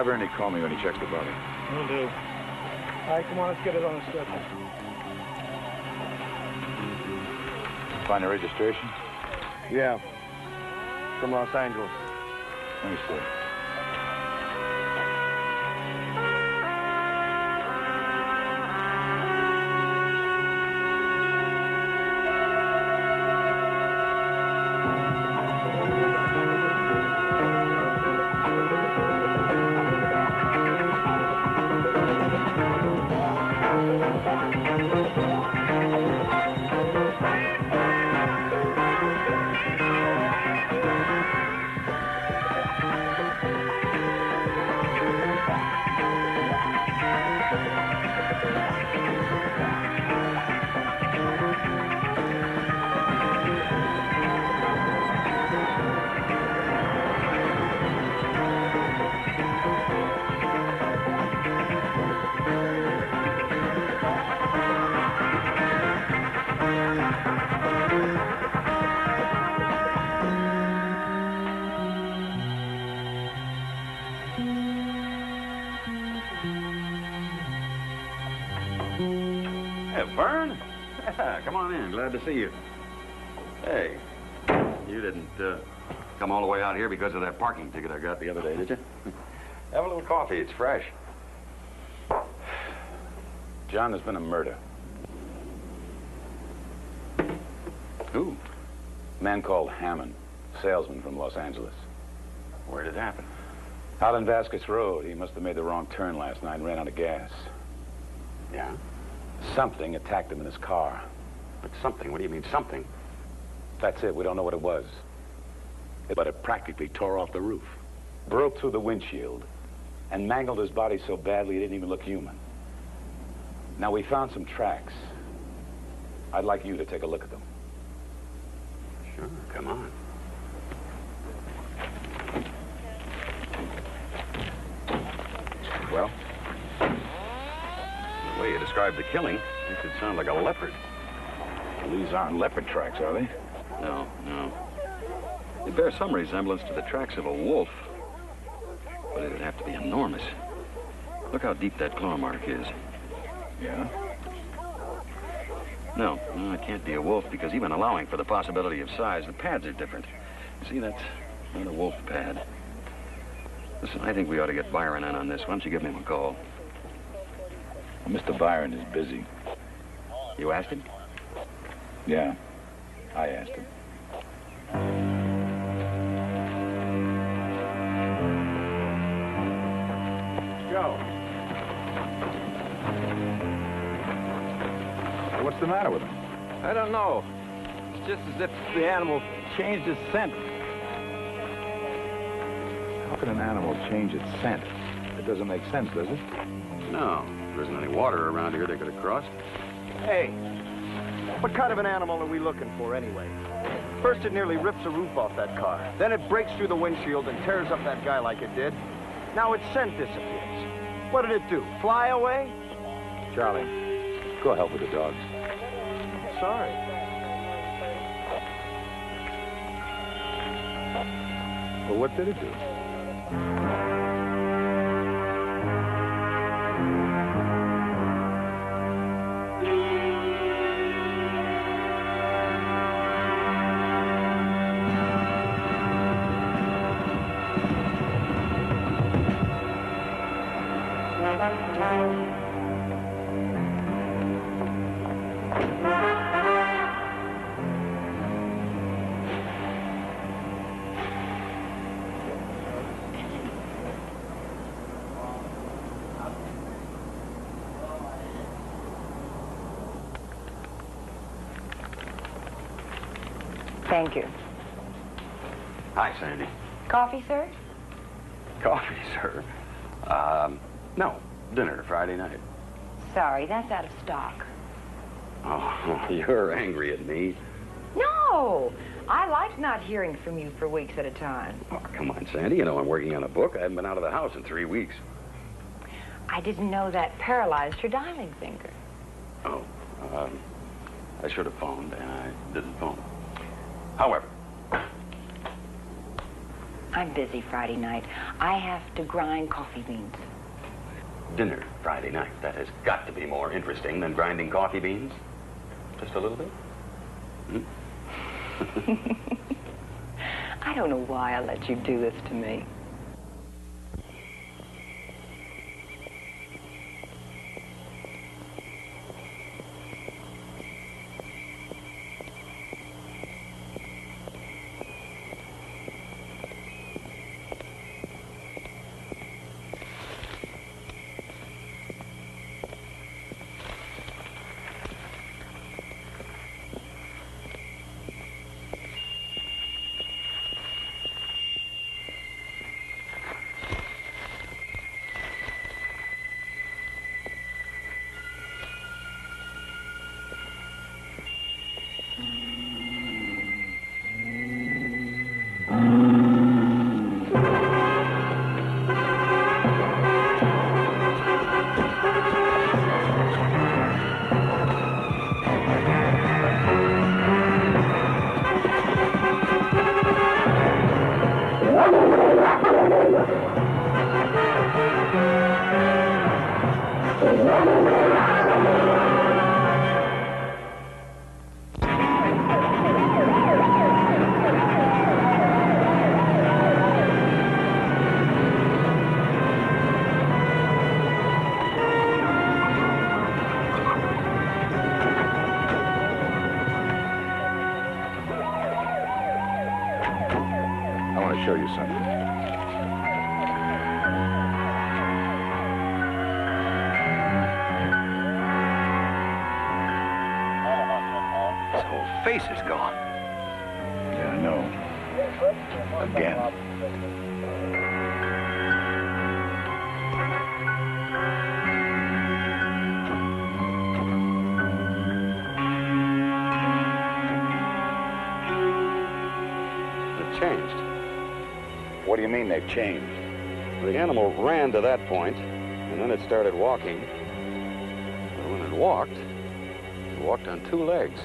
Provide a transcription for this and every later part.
Have Ernie call me when he checks the body. Will do. All right, come on, let's get it on the stretcher. Find the registration? Yeah. From Los Angeles. Let me see. Vern? Come on in. Glad to see you. Hey, you didn't come all the way out here because of that parking ticket I got the other day, did you? Have a little coffee. It's fresh. John, there's been a murder. Who? A man called Hammond, salesman from Los Angeles. Where did it happen? Out on Vasquez Road. He must have made the wrong turn last night and ran out of gas. Yeah? Something attacked him in his car. But something? What do you mean, something? That's it. We don't know what it was. But it practically tore off the roof, broke through the windshield, and mangled his body so badly he didn't even look human. Now, we found some tracks. I'd like you to take a look at them. Sure, come on. Well? The way you described the killing, makes it sound like a leopard. Well, these aren't leopard tracks, are they? No, no. They bear some resemblance to the tracks of a wolf, but it'd have to be enormous. Look how deep that claw mark is. Yeah? No, it can't be a wolf, because even allowing for the possibility of size, the pads are different. See, that's not a wolf pad. Listen, I think we ought to get Byron in on this. Why don't you give him a call? Well, Mr. Byron is busy. You asked him? Yeah, I asked him. Joe. What's the matter with him? I don't know. It's just as if the animal changed its scent. How can an animal change its scent? It doesn't make sense, does it? No. There isn't any water around here they could have crossed. Hey, what kind of an animal are we looking for anyway? First it nearly rips the roof off that car. Then it breaks through the windshield and tears up that guy like it did. Now its scent disappears. What did it do? Fly away? Charlie, go help with the dogs. Sorry. Well, what did it do? Thank you. Hi, Sandy. Coffee, sir? Coffee, sir. No. Dinner Friday night. Sorry, that's out of stock. Oh, you're angry at me. No! I liked not hearing from you for weeks at a time. Oh, come on, Sandy. You know I'm working on a book. I haven't been out of the house in 3 weeks. I didn't know that paralyzed your dialing finger. Oh, I should have phoned, and I didn't phone. However. I'm busy Friday night. I have to grind coffee beans. Dinner Friday night. That has got to be more interesting than grinding coffee beans. Just a little bit? I don't know why I let you do this to me. I want to show you something. His whole face is gone. Yeah, I know. Again. It changed. What do you mean they've changed? The animal ran to that point, and then it started walking. But when it walked on two legs.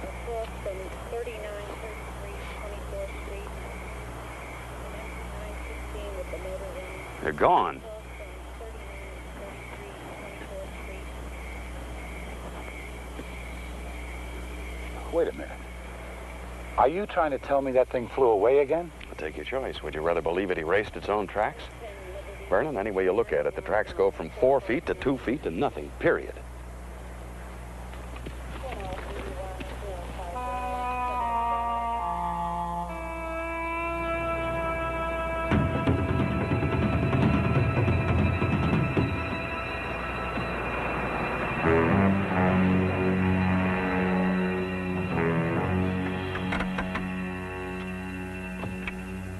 Across from 3933 24th Street, 916 with the motor inn. They're gone. Across from 3933 24th Street. Wait a minute. Are you trying to tell me that thing flew away again? Take your choice. Would you rather believe it erased its own tracks? Vernon, any way you look at it, the tracks go from 4 feet to 2 feet to nothing, period.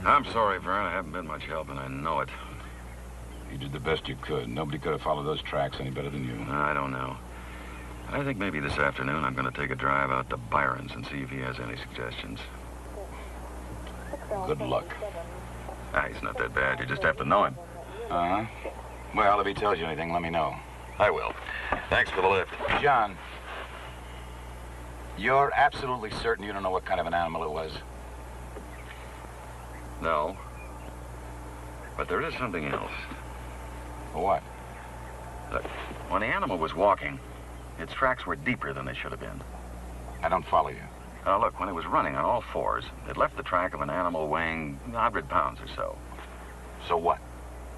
I'm sorry, Vern. I haven't been much help, and I know it. You did the best you could. Nobody could have followed those tracks any better than you. I don't know. I think maybe this afternoon I'm going to take a drive out to Byron's and see if he has any suggestions. Good luck. He's not that bad. You just have to know him. Uh-huh. Well, if he tells you anything, let me know. I will. Thanks for the lift. John, you're absolutely certain you don't know what kind of an animal it was? No. But there is something else. What? Look, when the animal was walking, its tracks were deeper than they should have been. I don't follow you. Look, when it was running on all fours, it left the track of an animal weighing 100 pounds or so. So what?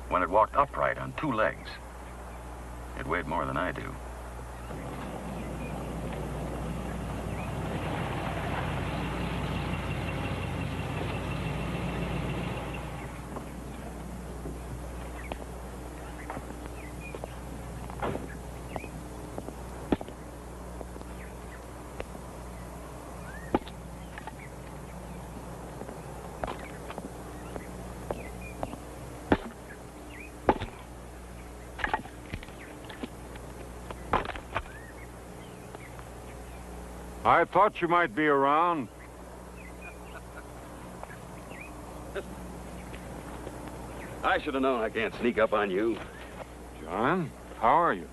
When it walked upright on 2 legs, it weighed more than I do. I thought you might be around. I should have known I can't sneak up on you. John, how are you?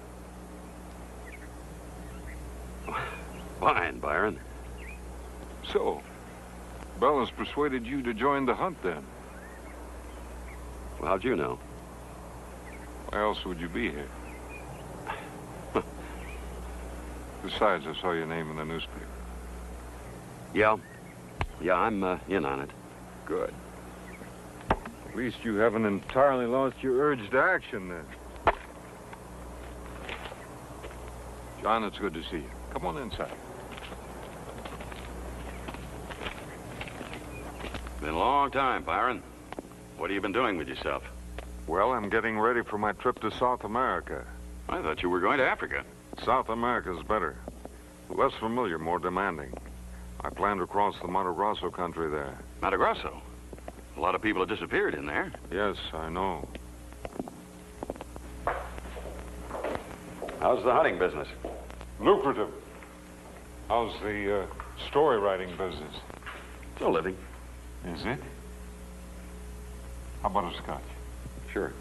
Fine, Byron. So, Bella's persuaded you to join the hunt, then? Well, how'd you know? Why else would you be here? Besides, I saw your name in the newspaper. Yeah. Yeah, I'm in on it. Good. At least you haven't entirely lost your urge to action, then. John, it's good to see you. Come on inside. Been a long time, Byron. What have you been doing with yourself? Well, I'm getting ready for my trip to South America. I thought you were going to Africa. South America's better. Less familiar, more demanding. I plan to cross the Mato Grosso country there. Mato Grosso? A lot of people have disappeared in there. Yes, I know. How's the hunting business? Lucrative. How's the story writing business? Still living. Is it? How about a scotch? Sure.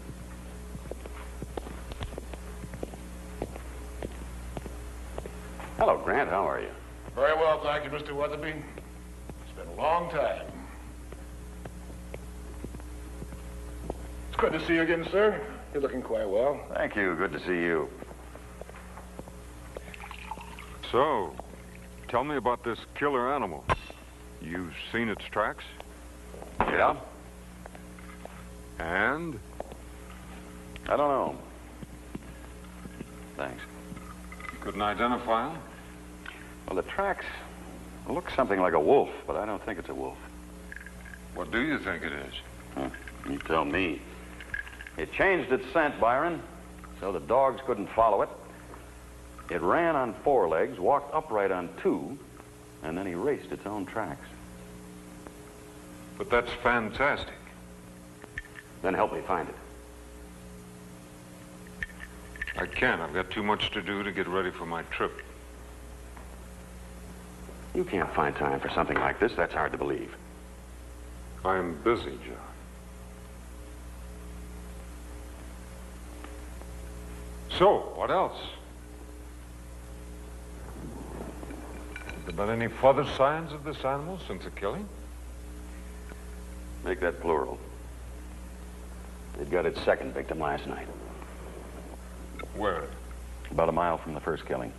Hello, Grant. How are you? Very well, thank you, Mr. Weatherby. It's been a long time. It's good to see you again, sir. You're looking quite well. Thank you. Good to see you. So, tell me about this killer animal. You've seen its tracks? Yeah? And? I don't know. Thanks. Couldn't identify him? Well, the tracks look something like a wolf, but I don't think it's a wolf. What do you think it is? Huh. You tell me. It changed its scent, Byron, so the dogs couldn't follow it. It ran on 4 legs, walked upright on 2, and then erased its own tracks. But that's fantastic. Then help me find it. I can't. I've got too much to do to get ready for my trip. You can't find time for something like this. That's hard to believe. I'm busy, John. So, what else? Have there been any further signs of this animal since the killing? Make that plural. It got its second victim last night. Where? About a mile from the first killing.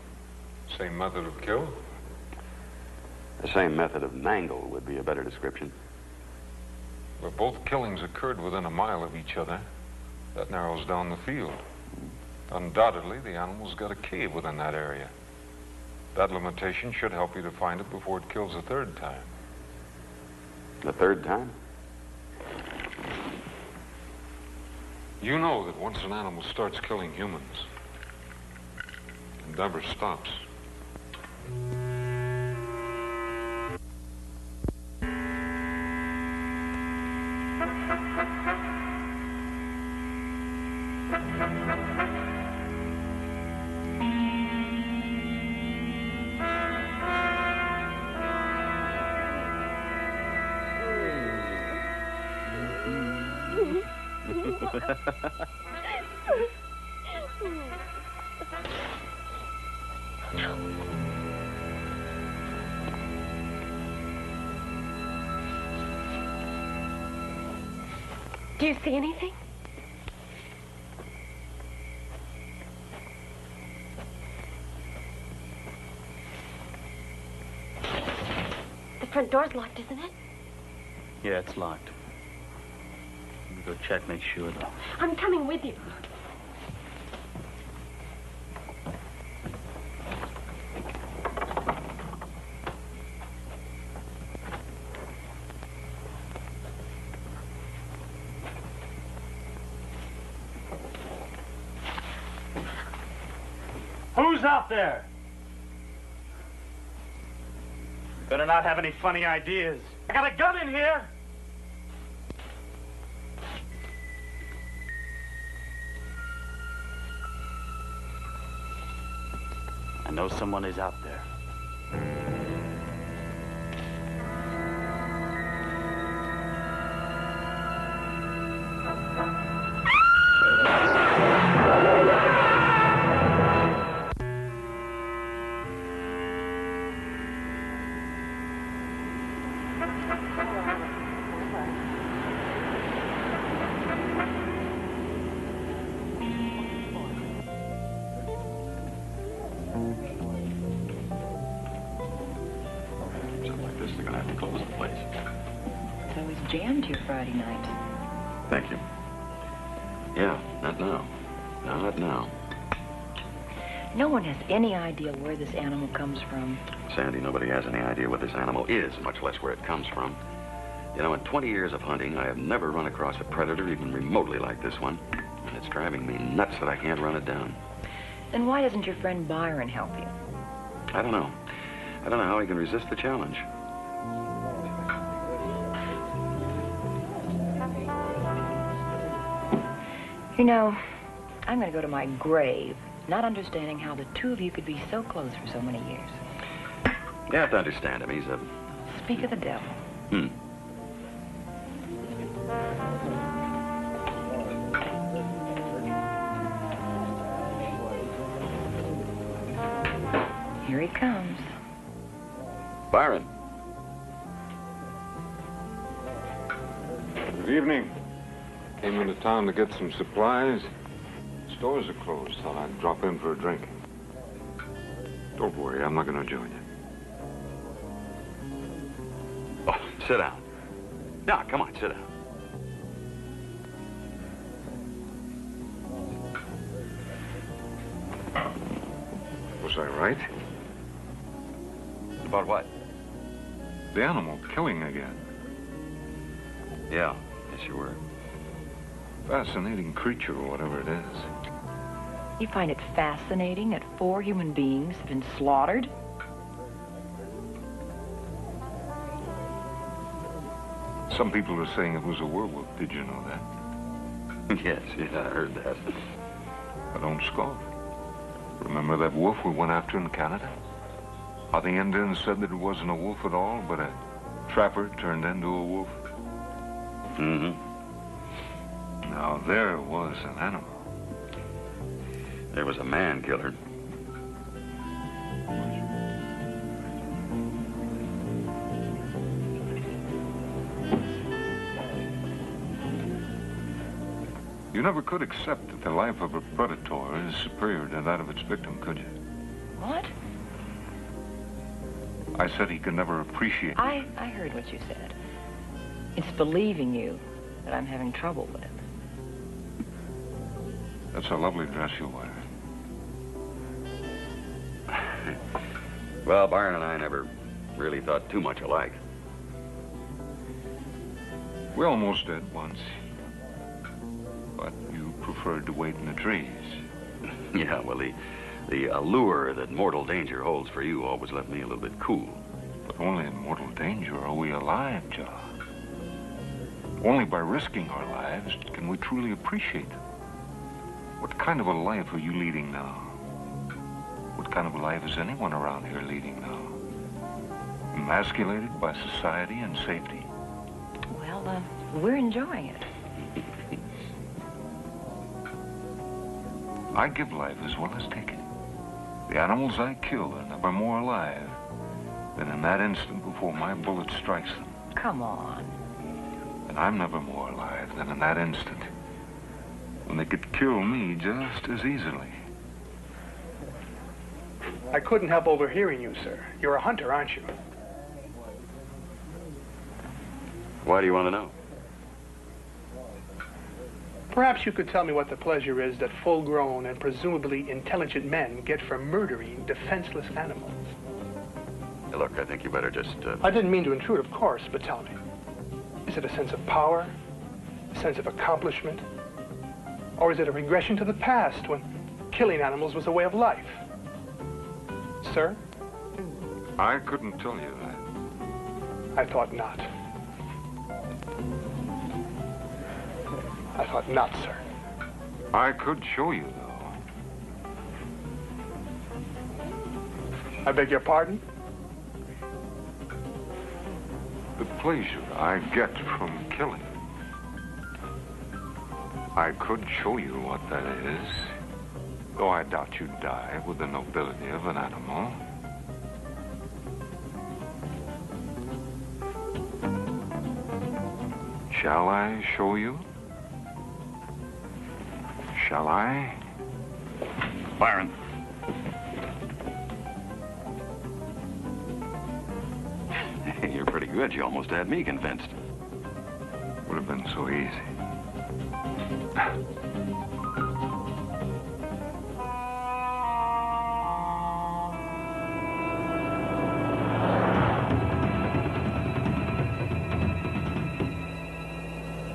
Same method of kill? The same method of mangle would be a better description. Well, both killings occurred within a mile of each other. That narrows down the field. Undoubtedly, the animal's got a cave within that area. That limitation should help you to find it before it kills a third time. The third time? You know that once an animal starts killing humans, it never stops. Do you see anything? The front door's locked, isn't it? Yeah, it's locked. Let me go check, make sure, though. I'm coming with you. Who's out there? Better not have any funny ideas. I got a gun in here. I know someone is out there. jammed here Friday night. Thank you. Yeah, not now. Not now. No one has any idea where this animal comes from. Sandy, nobody has any idea what this animal is, much less where it comes from. You know, in 20 years of hunting, I have never run across a predator even remotely like this one. And it's driving me nuts that I can't run it down. Then why doesn't your friend Byron help you? I don't know. I don't know how he can resist the challenge. You know, I'm going to go to my grave, not understanding how the two of you could be so close for so many years. You have to understand him. He's a... Speak of the devil. Here he comes. Byron. Good evening. Came into town to get some supplies. Stores are closed. Thought I'd drop in for a drink. Don't worry, I'm not going to join you. Oh, sit down. No, come on, sit down. Was I right? About what? The animal killing again. Yeah, yes, you were. Fascinating creature, or whatever it is. You find it fascinating that 4 human beings have been slaughtered? Some people are saying it was a werewolf. Did you know that? Yes, yeah, I heard that. I don't scoff. Remember that wolf we went after in Canada? How the Indians said that it wasn't a wolf at all, but a trapper turned into a wolf? Mm-hmm. Now, there was an animal. There was a man killer. You never could accept that the life of a predator is superior to that of its victim, could you? What? I said he could never appreciate... I heard what you said. It's believing you that I'm having trouble with. That's a lovely dress you wear. Well, Byron and I never really thought too much alike. We almost did once. But you preferred to wait in the trees. Yeah, well, the allure that mortal danger holds for you always left me a little bit cool. But only in mortal danger are we alive, John. Only by risking our lives can we truly appreciate them. What kind of a life are you leading now? What kind of a life is anyone around here leading now? Emasculated by society and safety? Well, we're enjoying it. I give life as well as take it. The animals I kill are never more alive than in that instant before my bullet strikes them. Come on. And I'm never more alive than in that instant when they could kill me just as easily. I couldn't help overhearing you, sir. You're a hunter, aren't you? Why do you want to know? Perhaps you could tell me what the pleasure is that full-grown and presumably intelligent men get from murdering defenseless animals. Hey, look, I think you better just... I didn't mean to intrude, of course, but tell me. Is it a sense of power? A sense of accomplishment? Or is it a regression to the past when killing animals was a way of life? Sir? I couldn't tell you that. I thought not. I thought not, sir. I could show you, though. I beg your pardon? The pleasure I get from killing. I could show you what that is, though I doubt you'd die with the nobility of an animal. Shall I show you? Shall I? Byron. You're pretty good. You almost had me convinced. Would have been so easy.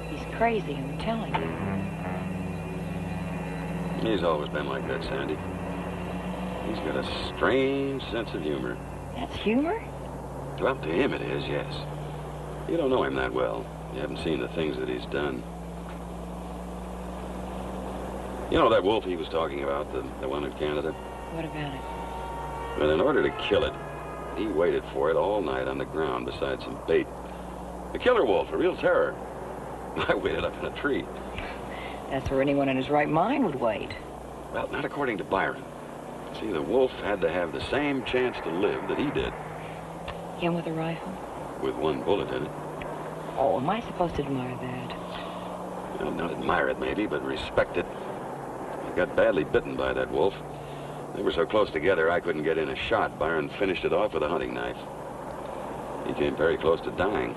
He's crazy, I'm telling you. He's always been like that, Sandy. He's got a strange sense of humor. That's humor? Well, to him it is, yes. You don't know him that well. You haven't seen the things that he's done. You know that wolf he was talking about, the one in Canada? What about it? Well, in order to kill it, he waited for it all night on the ground beside some bait. A killer wolf, a real terror. I waited up in a tree. That's where anyone in his right mind would wait. Well, not according to Byron. See, the wolf had to have the same chance to live that he did. Him with a rifle? With one bullet in it. Oh, am I supposed to admire that? Well, not admire it, maybe, but respect it. I got badly bitten by that wolf. They were so close together, I couldn't get in a shot. Byron finished it off with a hunting knife. He came very close to dying.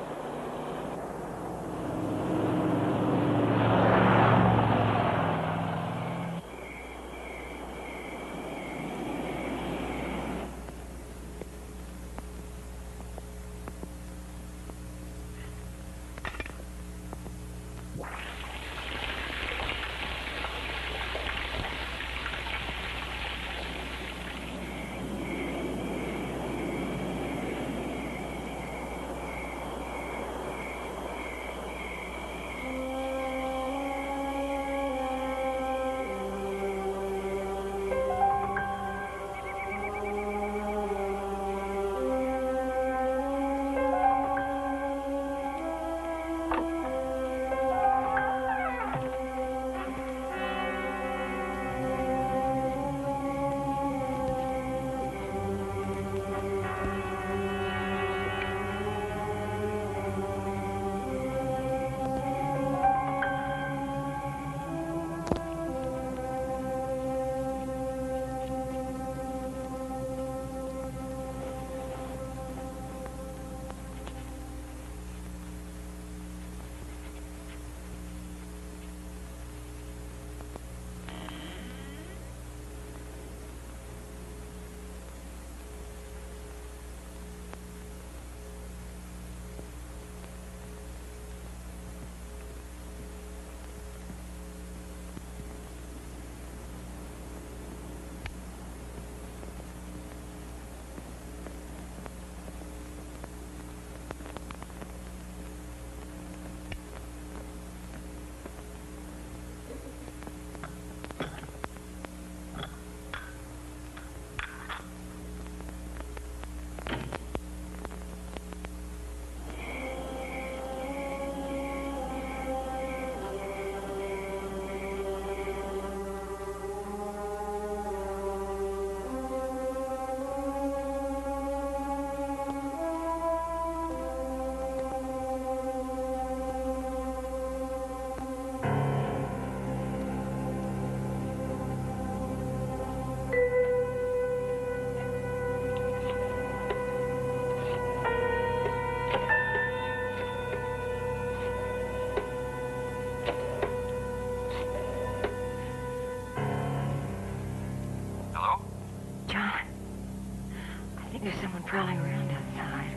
There's someone prowling around outside.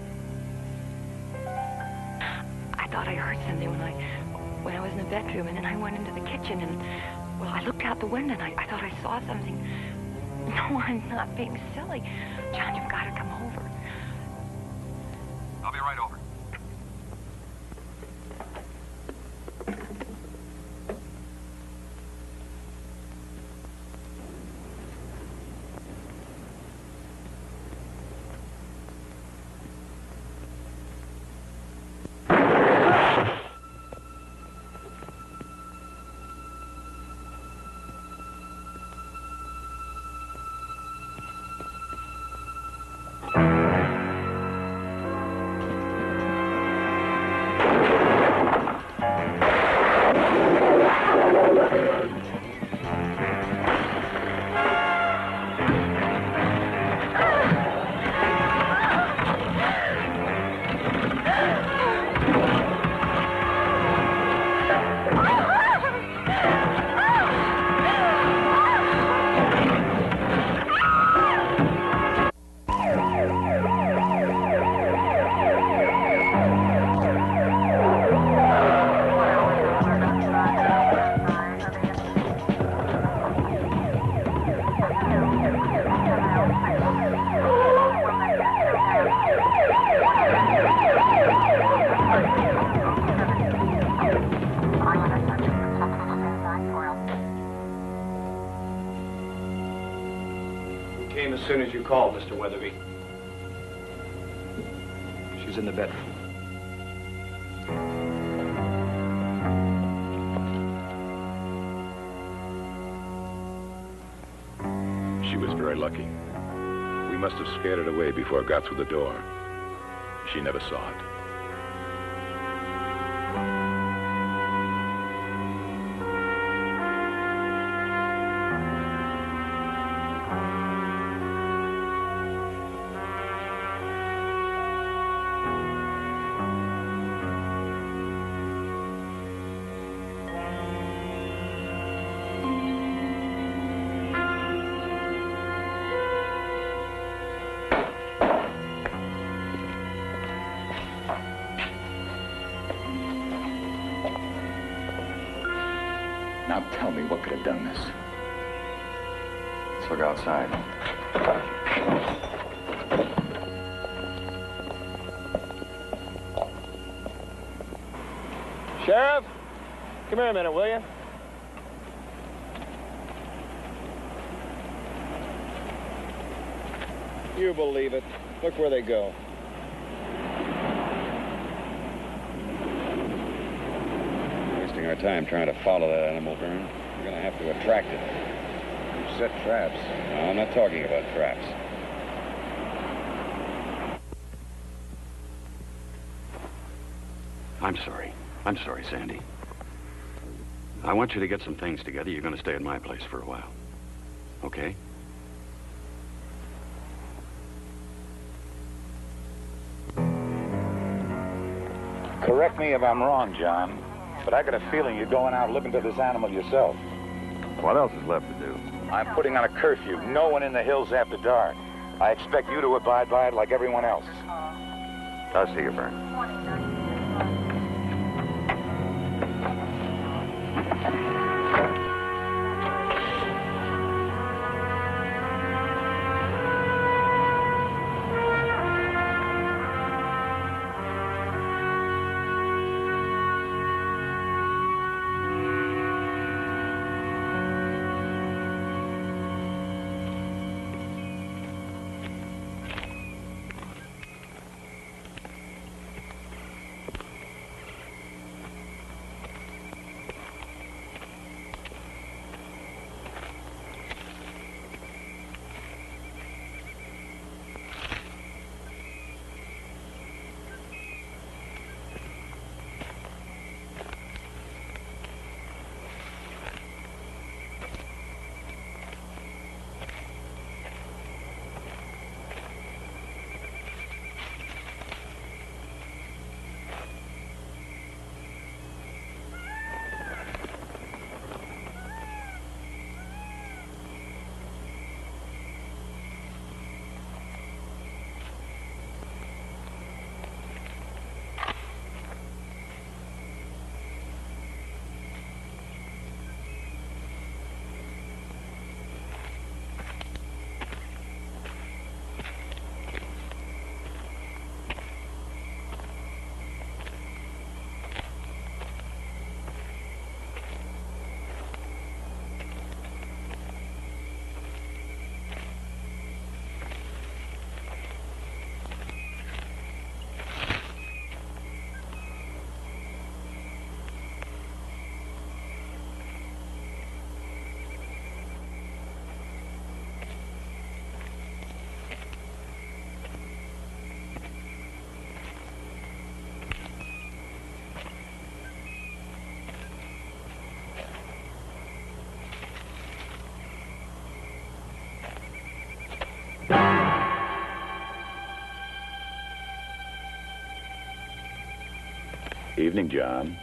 I thought I heard something when I was in the bedroom, and then I went into the kitchen, and, well, I looked out the window, and I thought I saw something. No, I'm not being silly. John, you've got to come over. I'll be right over. in as soon as you called, Mr. Weatherby. She's in the bedroom. She was very lucky. We must have scared it away before it got through the door. She never saw it. Now tell me what could have done this. Let's look outside. Sheriff, come here a minute, will you? You believe it. Look where they go. Wasting our time trying to follow that animal, Vern. We're going to have to attract it. You set traps. No, I'm not talking about traps. I'm sorry. I'm sorry, Sandy. I want you to get some things together. You're going to stay at my place for a while. Okay? Correct me if I'm wrong, John, but I got a feeling you're going out looking for this animal yourself. What else is left to do? I'm putting on a curfew. No one in the hills after dark. I expect you to abide by it like everyone else. I'll see you, Vern. Evening, John.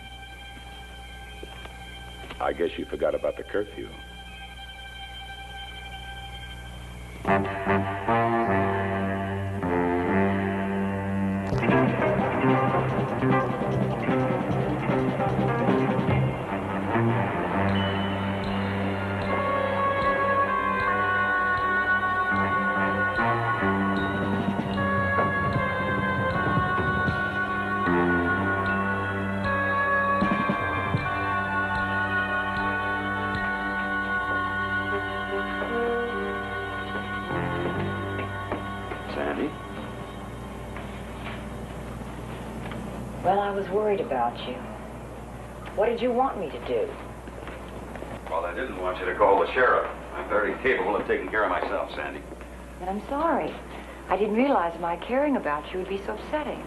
I guess you forgot about the curfew. Well, I was worried about you. What did you want me to do? Well, I didn't want you to call the sheriff. I'm very capable of taking care of myself, Sandy. But I'm sorry. I didn't realize my caring about you would be so upsetting.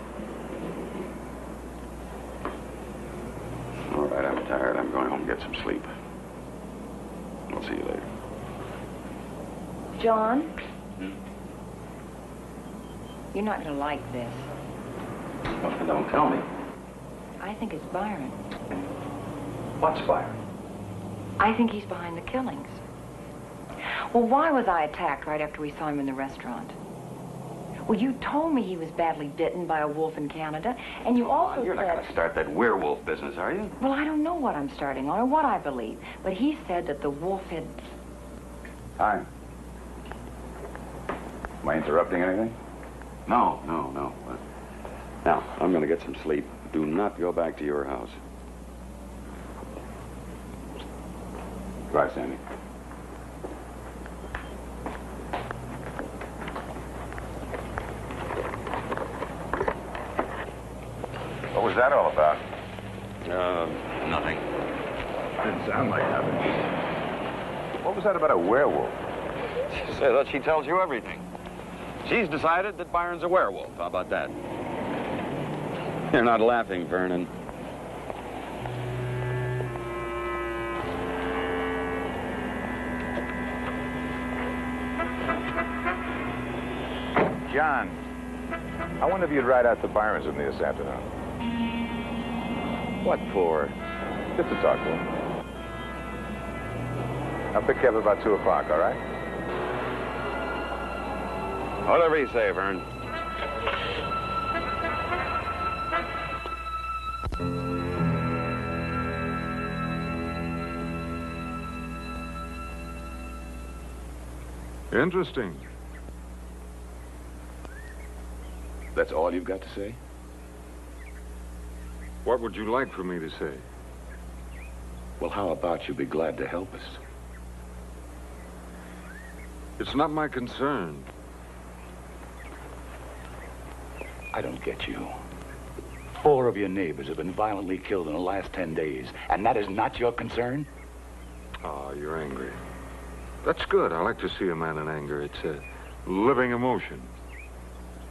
All right, I'm tired. I'm going home and get some sleep. I'll see you later. John? You're not going to like this. Well, don't tell me. I think it's Byron. What's Byron? I think he's behind the killings. Well, why was I attacked right after we saw him in the restaurant? Well, you told me he was badly bitten by a wolf in Canada, and you also You're not going to start that werewolf business, are you? Well, I don't know what I'm starting on or what I believe, but he said that the wolf had... Hi. Am I interrupting anything? No. Now, I'm going to get some sleep. Do not go back to your house. Right, Sandy. What was that all about? Nothing. Didn't sound like nothing. What was that about a werewolf? She said that she tells you everything. She's decided that Byron's a werewolf. How about that? You're not laughing, Vernon. John, I wonder if you'd ride out to Byron's with me this afternoon. What for? Just to talk to him. I'll pick you up about 2 o'clock, all right? Whatever you say, Vern. Interesting. That's all you've got to say? What would you like for me to say? Well, how about you be glad to help us? It's not my concern. I don't get you. 4 of your neighbors have been violently killed in the last 10 days, and that is not your concern? Oh, you're angry. That's good. I like to see a man in anger. It's a living emotion.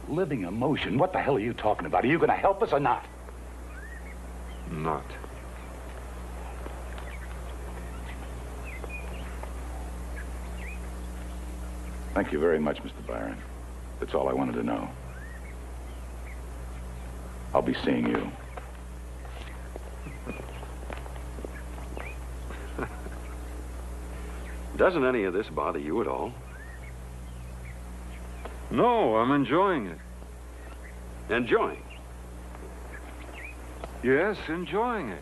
Living emotion? What the hell are you talking about? Are you going to help us or not? Not. Thank you very much, Mr. Byron. That's all I wanted to know. I'll be seeing you. Doesn't any of this bother you at all? No, I'm enjoying it. Enjoying? Yes, enjoying it.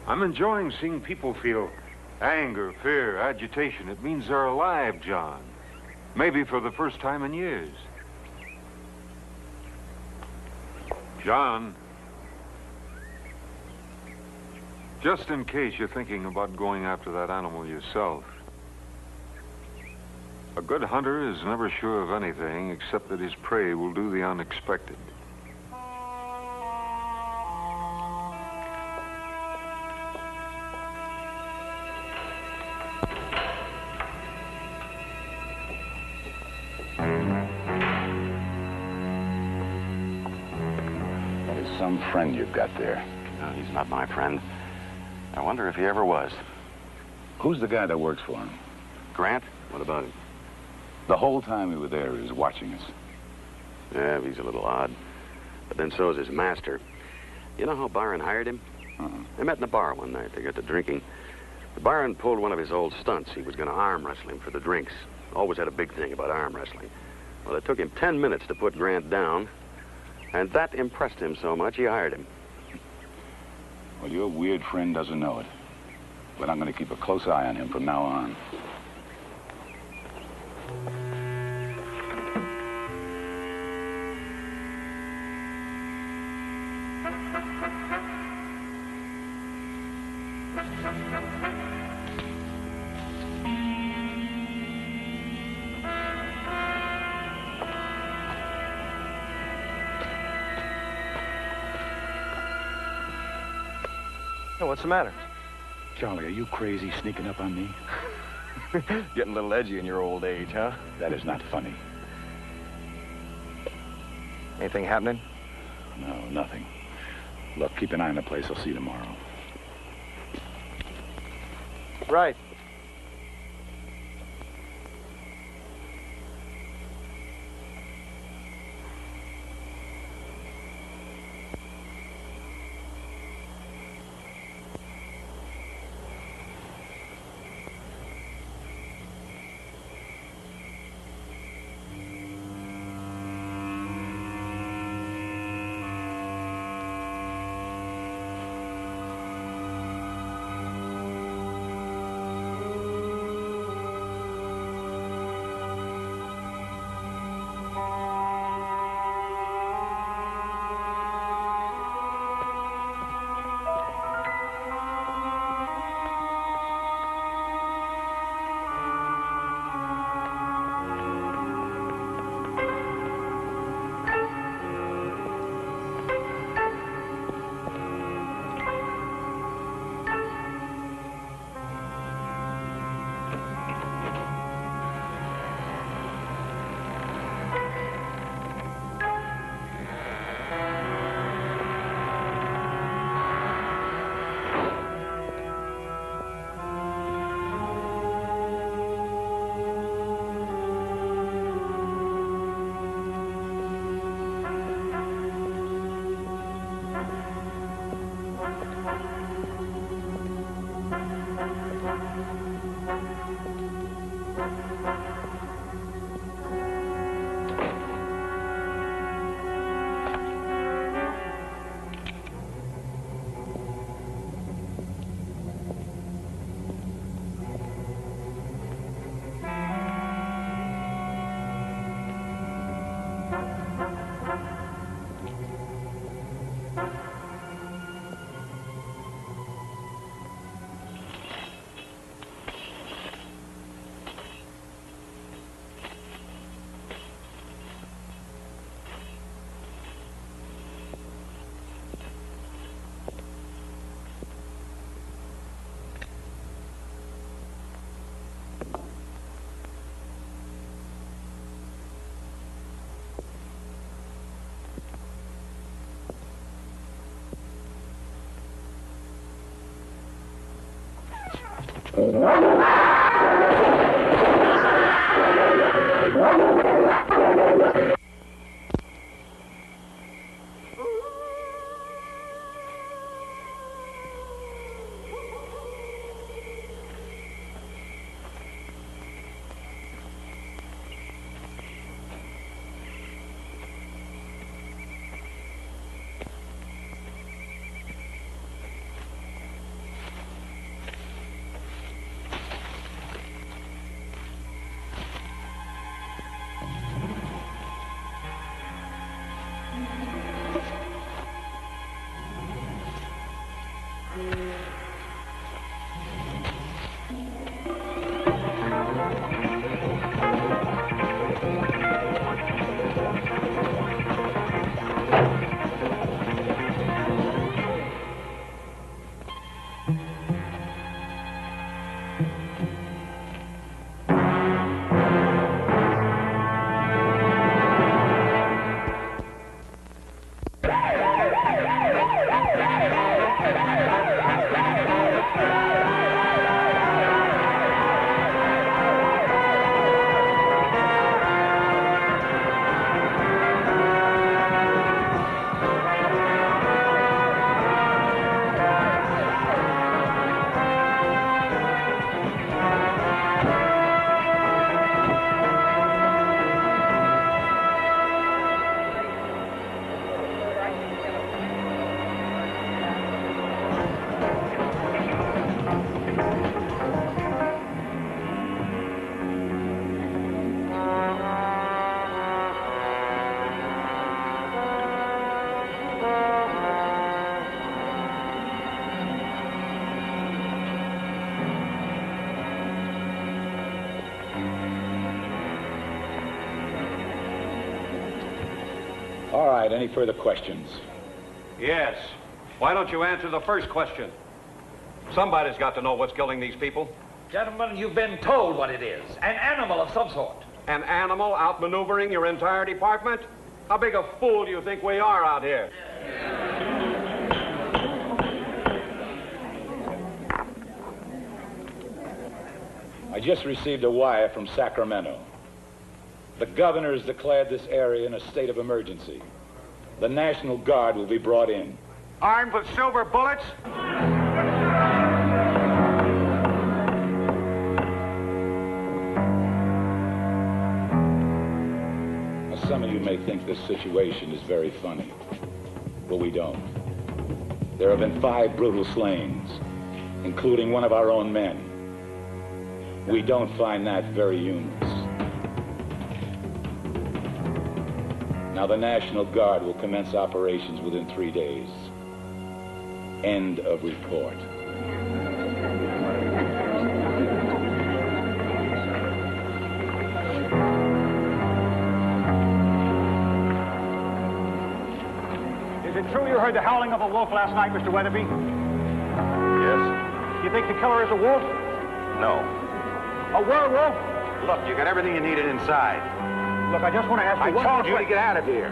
I'm enjoying seeing people feel anger, fear, agitation. It means they're alive, John. Maybe for the first time in years. John, just in case you're thinking about going after that animal yourself, a good hunter is never sure of anything except that his prey will do the unexpected. That is some friend you've got there. No, he's not my friend. I wonder if he ever was. Who's the guy that works for him? Grant? What about him? The whole time we were there, he was watching us. Yeah, he's a little odd. But then so is his master. You know how Byron hired him? They met in a bar one night. They got to drinking. Byron pulled one of his old stunts. He was going to arm wrestle him for the drinks. Always had a big thing about arm wrestling. Well, it took him 10 minutes to put Grant down, and that impressed him so much he hired him. Well, your weird friend doesn't know it. But I'm going to keep a close eye on him from now on. Hey, what's the matter? Charlie, are you crazy sneaking up on me? Getting a little edgy in your old age, huh? That is not funny. Anything happening? No, nothing. Look, keep an eye on the place. I'll see you tomorrow. Right. All right, any further questions? Yes. Why don't you answer the first question? Somebody's got to know what's killing these people. Gentlemen, you've been told what it is. An animal of some sort. An animal outmaneuvering your entire department? How big a fool do you think we are out here? I just received a wire from Sacramento. The governor has declared this area in a state of emergency. The National Guard will be brought in. Armed with silver bullets? Now, some of you may think this situation is very funny, but we don't. There have been 5 brutal slayings, including one of our own men. We don't find that very humorous. Now, the National Guard will commence operations within 3 days. End of report. Is it true you heard the howling of a wolf last night, Mr. Weatherby? Yes. You think the killer is a wolf? No. A werewolf? Look, you got everything you needed inside. Look, I just want to ask you I told you to get out of here.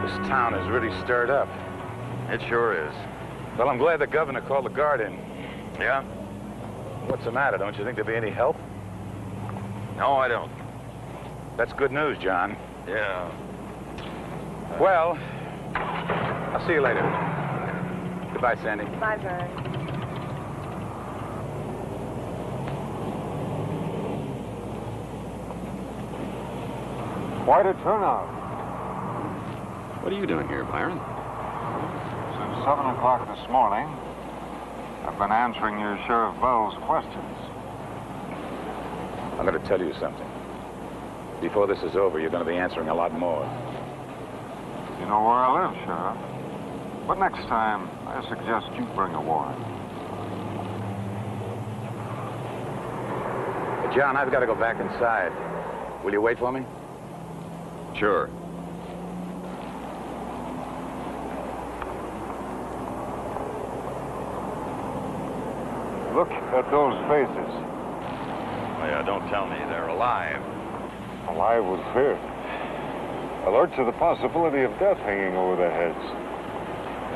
This town is really stirred up. It sure is. Well, I'm glad the governor called the guard in. Yeah? What's the matter? Don't you think there'll be any help? No, I don't. That's good news, John. Yeah. Well, I'll see you later. Goodbye, Sandy. Bye, Vern. Quite a turnout. What are you doing here, Byron? Since 7 o'clock this morning, I've been answering your Sheriff Bell's questions. I'm going to tell you something. Before this is over, you're going to be answering a lot more. You know where I live, Sheriff. But next time, I suggest you bring a warrant. John, I've got to go back inside. Will you wait for me? Sure. Look at those faces. Oh, yeah, don't tell me they're alive. Alive with fear. Alert to the possibility of death hanging over their heads.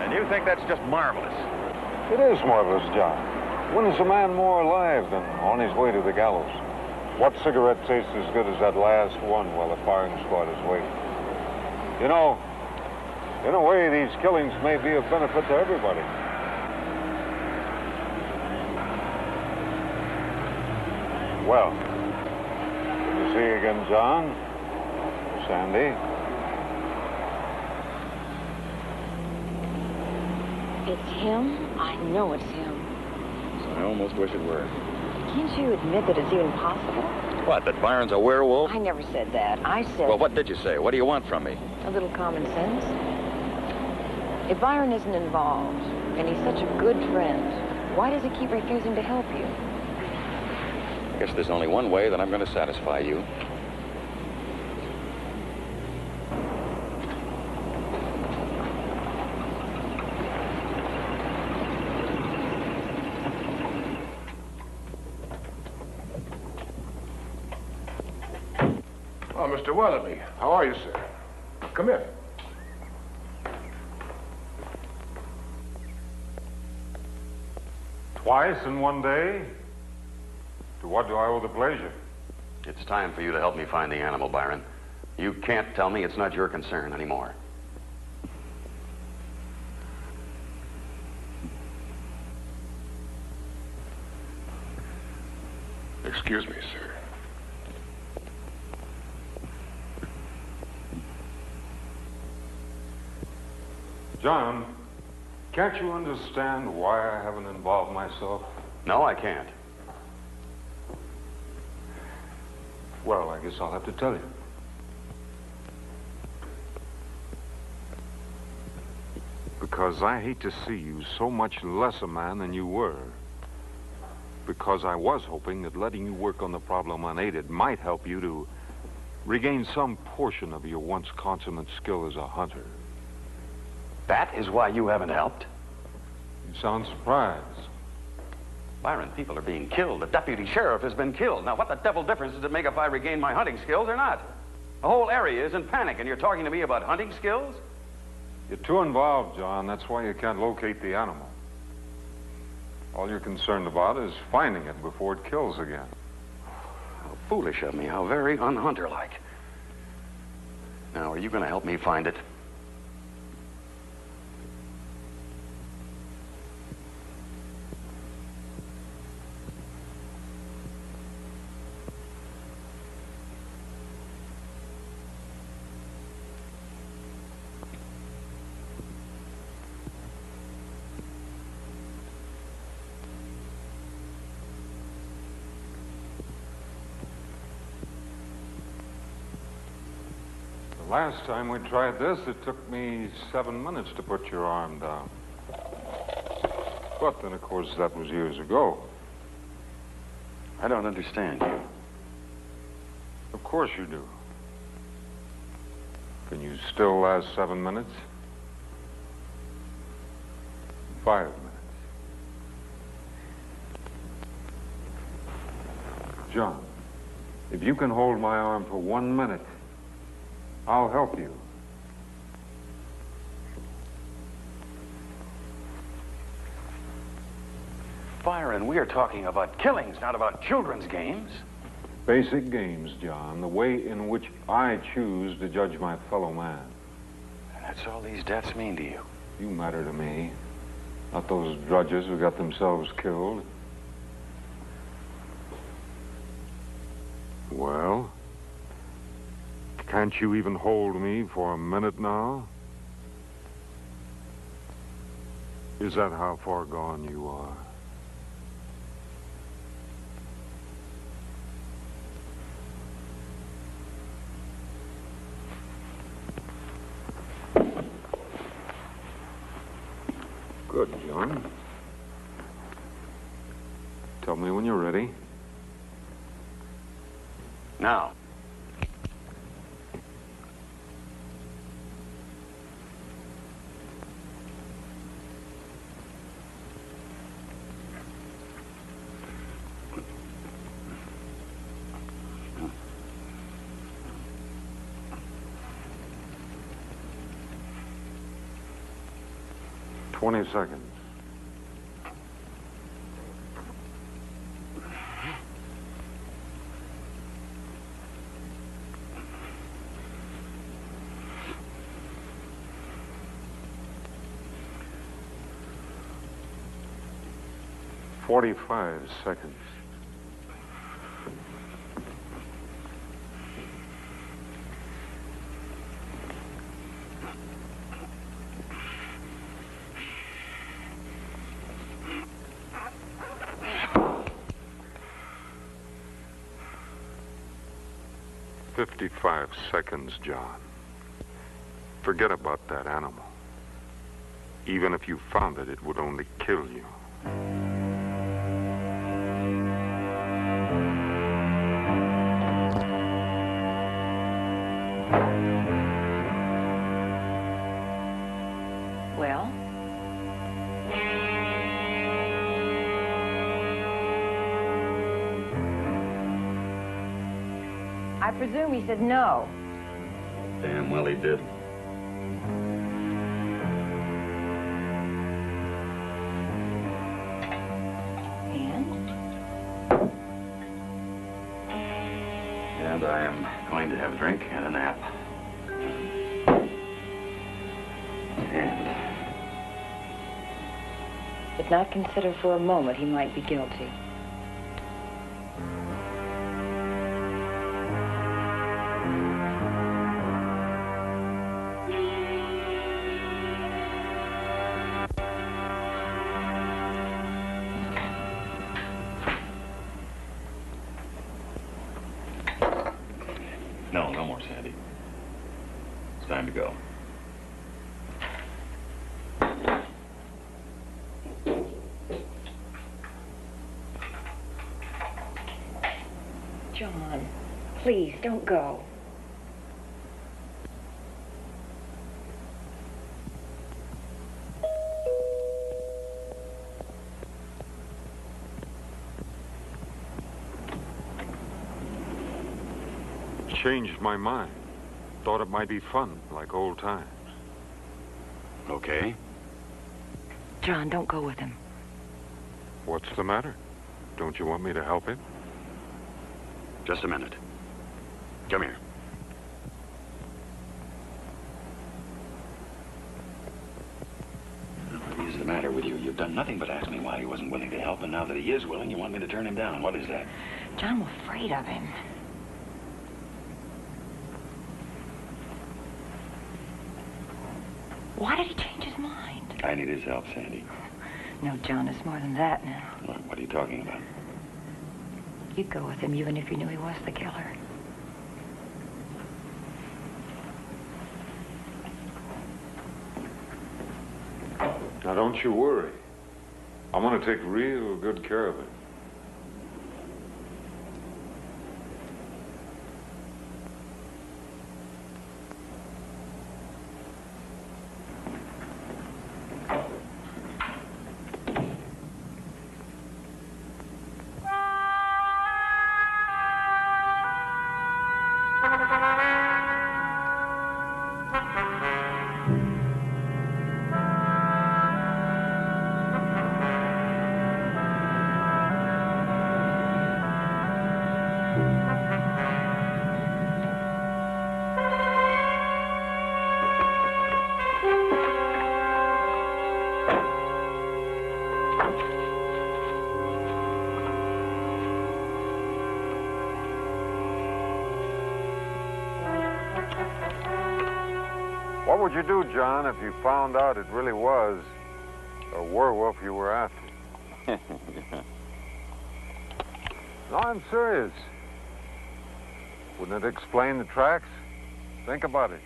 And you think that's just marvelous? It is marvelous, John. When is a man more alive than on his way to the gallows? What cigarette tastes as good as that last one while the firing squad is waiting? You know, in a way, these killings may be of benefit to everybody. Well, good to see you again, John. Sandy. It's him? I know it's him. I almost wish it were. Can't you admit that it's even possible? What, that Byron's a werewolf? I never said that. I said... Well, what did you say? What do you want from me? A little common sense. If Byron isn't involved, and he's such a good friend, why does he keep refusing to help you? I guess there's only one way that I'm going to satisfy you. Oh, Mr. Weatherby, how are you, sir? Come in. Twice in one day? To what do I owe the pleasure? It's time for you to help me find the animal, Byron. You can't tell me it's not your concern anymore. Excuse me, sir. John, can't you understand why I haven't involved myself? No, I can't. Well, I guess I'll have to tell you. Because I hate to see you so much less a man than you were. because I was hoping that letting you work on the problem unaided might help you to regain some portion of your once consummate skill as a hunter. That is why you haven't helped? You sound surprised. Byron, people are being killed. The deputy sheriff has been killed. Now, what the devil difference does it make if I regain my hunting skills or not? The whole area is in panic, and you're talking to me about hunting skills? You're too involved, John. That's why you can't locate the animal. All you're concerned about is finding it before it kills again. How foolish of me. How very unhunter-like. Now, are you going to help me find it? The last time we tried this, it took me 7 minutes to put your arm down. But then, of course, that was years ago. I don't understand you. Of course you do. Can you still last 7 minutes? 5 minutes. John, if you can hold my arm for 1 minute, I'll help you. Byron, we are talking about killings, not about children's games. Basic games, John. The way in which I choose to judge my fellow man. And that's all these deaths mean to you? You matter to me. Not those drudges who got themselves killed. Well? Can't you even hold me for a minute now? Is that how far gone you are? Good, John. Tell me when you're ready. Now. "20 seconds. "45 seconds. "55 seconds, John. Forget about that animal. Even if you found it, it would only kill you. Well? I presume he said no. Damn well he did. And I am going to have a drink and a nap. And Did not consider for a moment he might be guilty. no, no more, Sandy. It's time to go. don't go. Changed my mind. Thought it might be fun, like old times. Okay. John, don't go with him. What's the matter? Don't you want me to help him? Just a minute. Come here. What is the matter with you? You've done nothing but ask me why he wasn't willing to help, and now that he is willing, you want me to turn him down. What is that? John, I'm afraid of him. Why did he change his mind? I need his help, Sandy. No, John, it's more than that now. What are you talking about? You'd go with him even if you knew he was the killer. Now, don't you worry. I'm going to take real good care of him. What would you do, John, if you found out it really was a werewolf you were after? No, I'm serious. Wouldn't it explain the tracks? Think about it.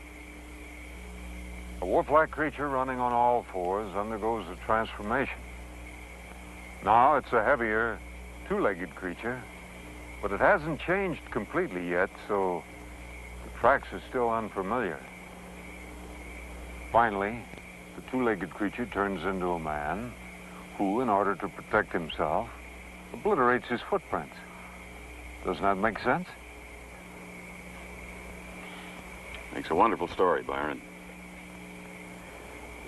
A wolf-like creature running on all fours undergoes a transformation. Now it's a heavier, two-legged creature, but it hasn't changed completely yet, so the tracks are still unfamiliar. Finally, the two-legged creature turns into a man who, in order to protect himself, obliterates his footprints. Doesn't that make sense? Makes a wonderful story, Byron.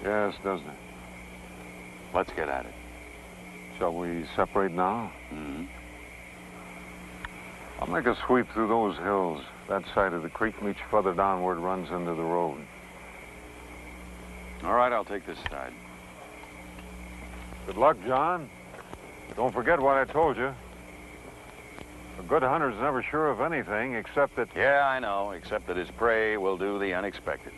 Yes, doesn't it? Let's get at it. Shall we separate now? Mm-hmm. I'll make a sweep through those hills. That side of the creek meets further downward, runs into the road. All right, I'll take this side. Good luck, John. Don't forget what I told you. A good hunter's never sure of anything except that... Yeah, I know, except that his prey will do the unexpected.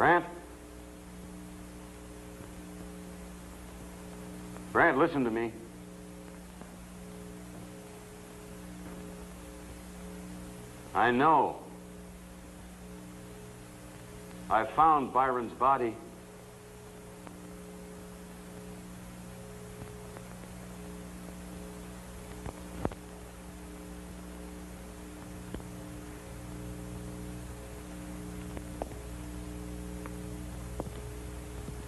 Grant? Grant, listen to me. I know. I found Byron's body.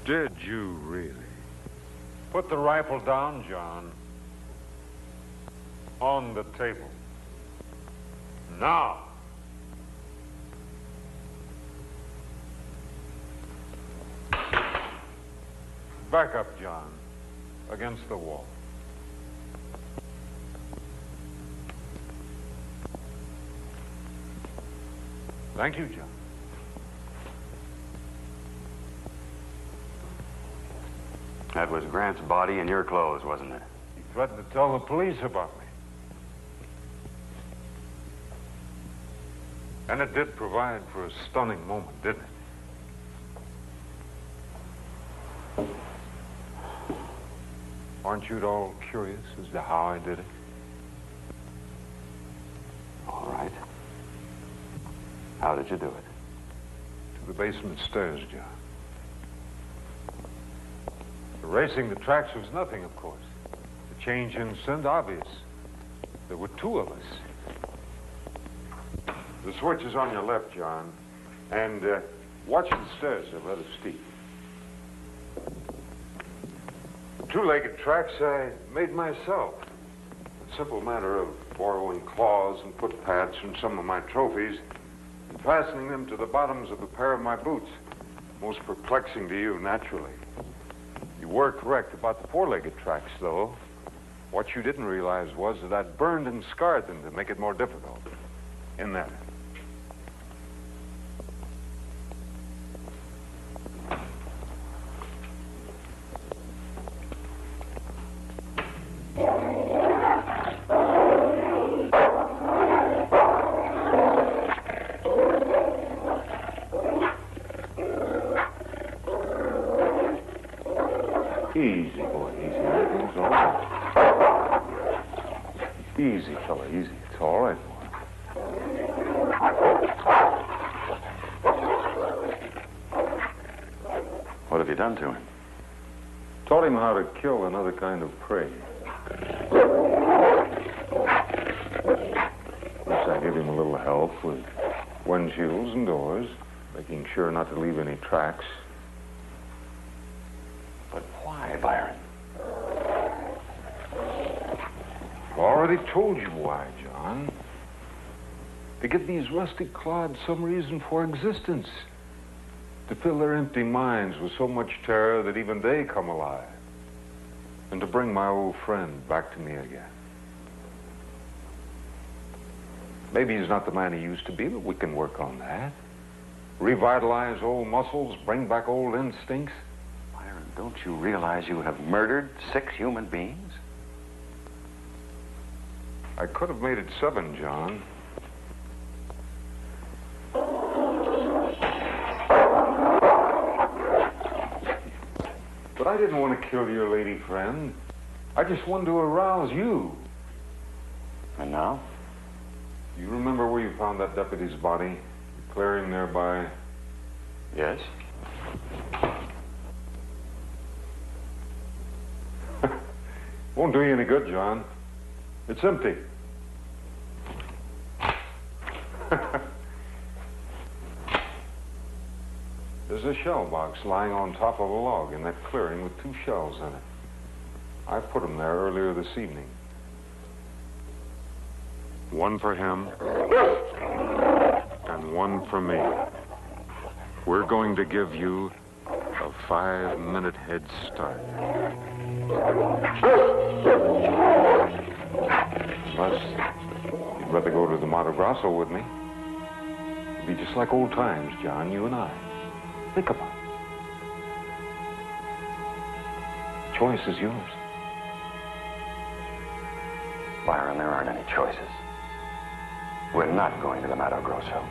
Did you really? Put the rifle down, John. On the table. Now. Back up, John. Against the wall. Thank you, John. That was Grant's body in your clothes, wasn't it? He threatened to tell the police about me. And it did provide for a stunning moment, didn't it? Aren't you at all curious as to how I did it? All right. How did you do it? To the basement stairs, John. Erasing the tracks was nothing, of course. The change in scent, obvious. There were two of us. The switch is on your left, John. And watch the stairs, they're rather steep. The two-legged tracks I made myself. A simple matter of borrowing claws and footpads from some of my trophies and fastening them to the bottoms of a pair of my boots. Most perplexing to you, naturally. You were correct about the four-legged tracks, though. What you didn't realize was that I'd burned and scarred them to make it more difficult. In that. Easy, boy, easy. Everything's all right. Easy, fella, easy. It's all right, boy. What have you done to him? Taught him how to kill another kind of prey. First, I gave him a little help with windshields and doors, making sure not to leave any tracks. But why, Byron? I've already told you why, John. To give these rusty clods some reason for existence. To fill their empty minds with so much terror that even they come alive. And to bring my old friend back to me again. Maybe he's not the man he used to be, but we can work on that. Revitalize old muscles, bring back old instincts. Byron, don't you realize you have murdered 6 human beings? I could have made it 7, John. But I didn't want to kill your lady friend. I just wanted to arouse you. And now? You remember where you found that deputy's body? The clearing nearby? Yes. Won't do you any good, John. It's empty. There's a shell box lying on top of a log in that clearing with 2 shells in it. I put them there earlier this evening. One for him, and one for me. We're going to give you a 5-minute head start. Unless you'd rather go to the Mato Grosso with me. It'd be just like old times, John, you and I. Think about it. The choice is yours. Byron, there aren't any choices. We're not going to the Mato Grosso.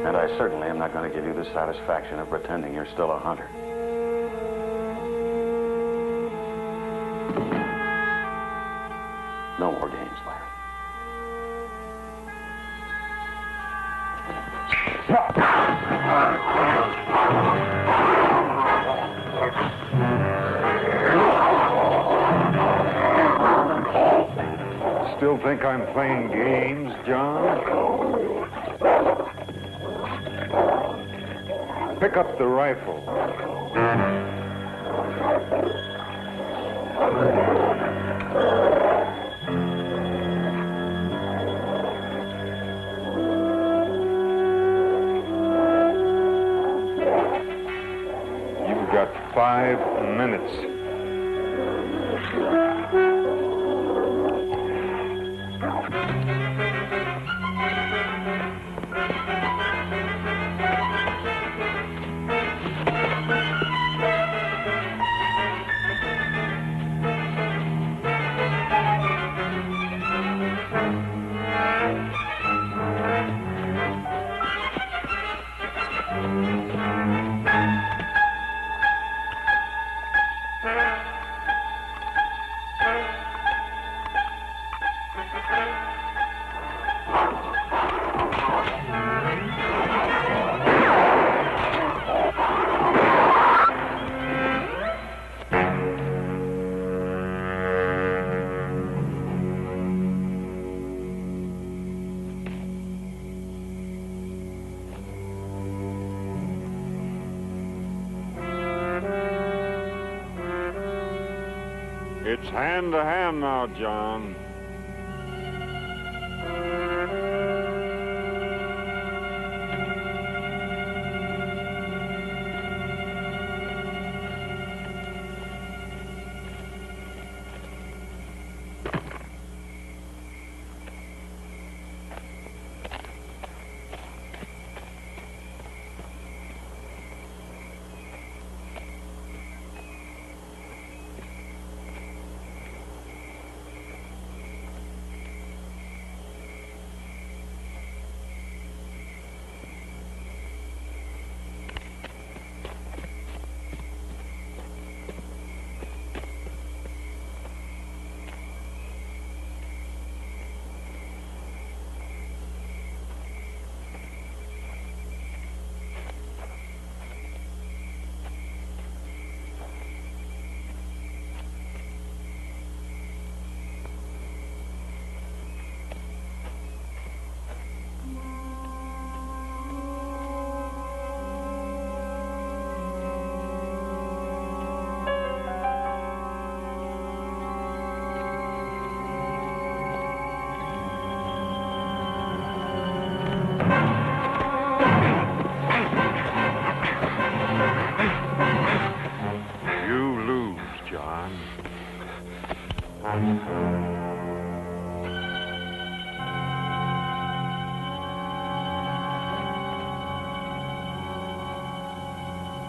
And I certainly am not going to give you the satisfaction of pretending you're still a hunter. No more games, Byron. Still think I'm playing games, John? Pick up the rifle. You've got 5 minutes. It's hand to hand now, John.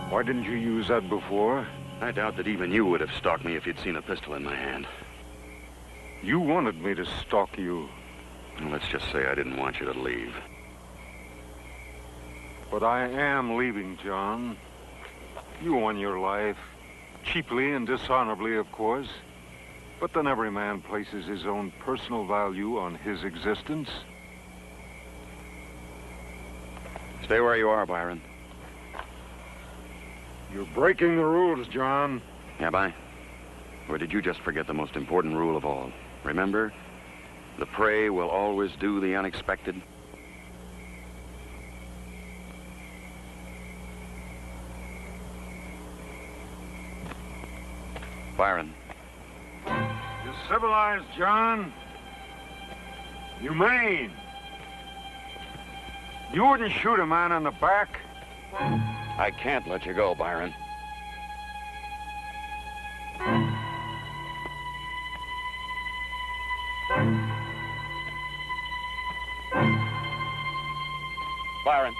Why didn't you use that before? I doubt that even you would have stalked me if you'd seen a pistol in my hand. You wanted me to stalk you. Well, let's just say I didn't want you to leave. But I am leaving, John. You won your life. Cheaply and dishonorably, of course. But then every man places his own personal value on his existence. Stay where you are, Byron. You're breaking the rules, John. Am I? Or did you just forget the most important rule of all? Remember, the prey will always do the unexpected. Byron. You're civilized, John. Humane. You wouldn't shoot a man in the back. I can't let you go, Byron. Byron.